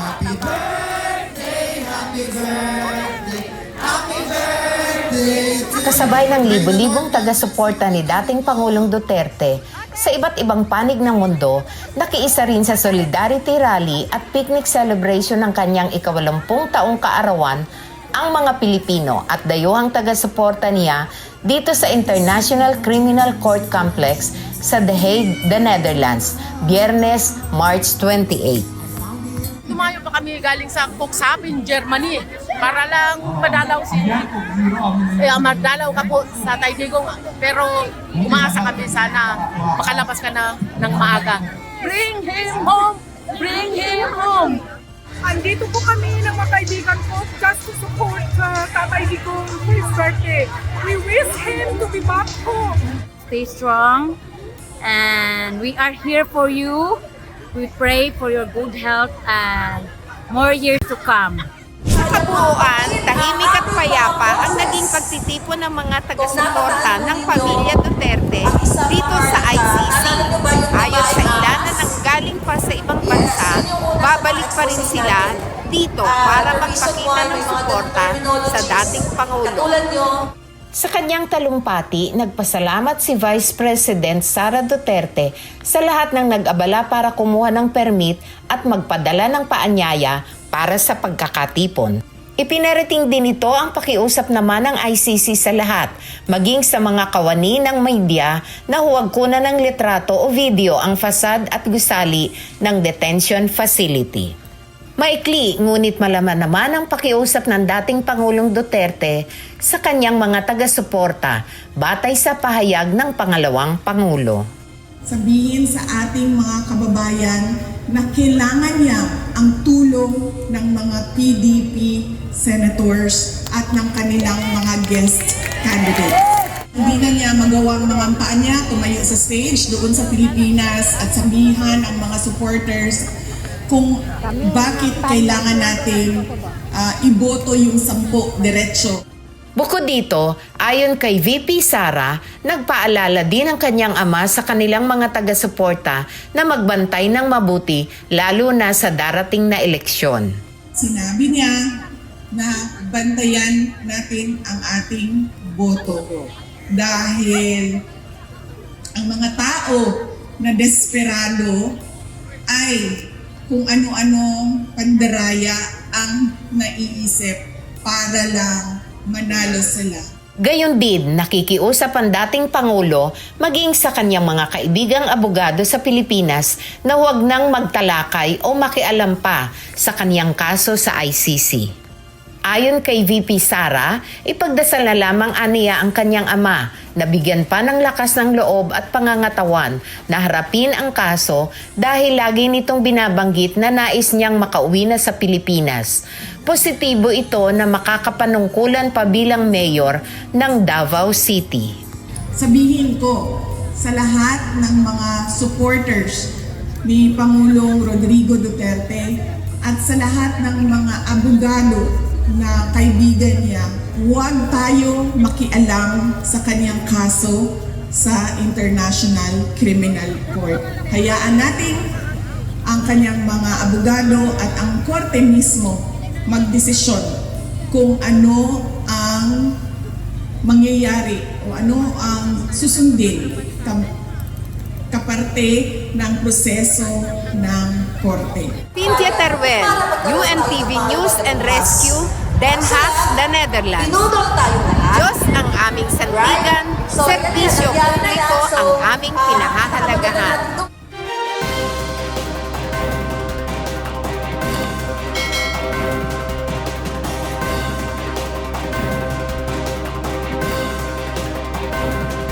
Happy birthday, happy birthday, happy birthday to Kasabay ng libo-libong taga-suporta ni dating Pangulong Duterte sa iba't ibang panig ng mundo, nakiisa rin sa Solidarity Rally at picnic celebration ng kanyang ika-80 taong kaarawan ang mga Pilipino at dayuhang taga-suporta niya dito sa International Criminal Court Complex sa The Hague, the Netherlands, Biyernes, March 28. Tumayo pa kami galing sa Cuxhaven, Germany para lang madalaw madalaw ka po sa Taydigong, pero umaasa kami sana makalabas ka na ng maaga. Bring him home! Bring him home! Andito po kami ng mga kaibigan ko just to support Tatay Digong for his birthday. We wish him to be back home. Stay strong, and we are here for you. We pray for your good health and more years to come. Sa kabuuan, tahimik at payapa ang naging pagtitipon ng mga taga-suporta ng pamilya Duterte dito sa ICC. Ayon sa ilan na nanggaling pa sa ibang bansa, babalik pa rin sila dito para magpakita ng suporta sa dating Pangulo. Sa kanyang talumpati, nagpasalamat si Vice President Sara Duterte sa lahat ng nag-abala para kumuha ng permit at magpadala ng paanyaya para sa pagkakatipon. Ipinarating din ito ang pakiusap naman ng ICC sa lahat, maging sa mga kawani ng media na huwag kunan ng litrato o video ang fasad at gusali ng detention facility. Maikli, ngunit malaman naman ang pakiusap ng dating Pangulong Duterte sa kanyang mga taga-suporta batay sa pahayag ng pangalawang Pangulo. Sabihin sa ating mga kababayan na kailangan niya ang tulong ng mga PDP senators at ng kanilang mga guest candidates. Hindi na niya magawang mangampaan niya, tumayo sa stage doon sa Pilipinas at sabihan ang mga supporters kung bakit kailangan natin iboto yung 10 diretso. Bukod dito, ayon kay VP Sara, nagpaalala din ang kanyang ama sa kanilang mga taga-suporta na magbantay ng mabuti lalo na sa darating na eleksyon. Sinabi niya na bantayan natin ang ating boto dahil ang mga tao na desperado ay kung ano-anong pandaraya ang naiisip para lang manalo sila. Gayon din, nakikiusap ang dating Pangulo maging sa kanyang mga kaibigang abogado sa Pilipinas na huwag nang magtalakay o makialam pa sa kanyang kaso sa ICC. Ayon kay VP Sara, ipagdasal na lamang aniya ang kanyang ama na bigyan pa ng lakas ng loob at pangangatawan na harapin ang kaso dahil lagi nitong binabanggit na nais niyang makauwi na sa Pilipinas. Positibo ito na makakapanungkulan pa bilang mayor ng Davao City. Sabihin ko sa lahat ng mga supporters ni Pangulong Rodrigo Duterte at sa lahat ng mga abogado na kaibigan niya, huwag tayo makialam sa kanyang kaso sa International Criminal Court. Hayaan natin ang kanyang mga abogado at ang korte mismo magdesisyon kung ano ang mangyayari o ano ang susundin kaparte ng proseso ng korte. Cynthia Teruel, UNTV News and Rescue, Den Haag, The Netherlands. Diyos ang aming sandigan, serbisyo publiko ang aming pinahahalagahan.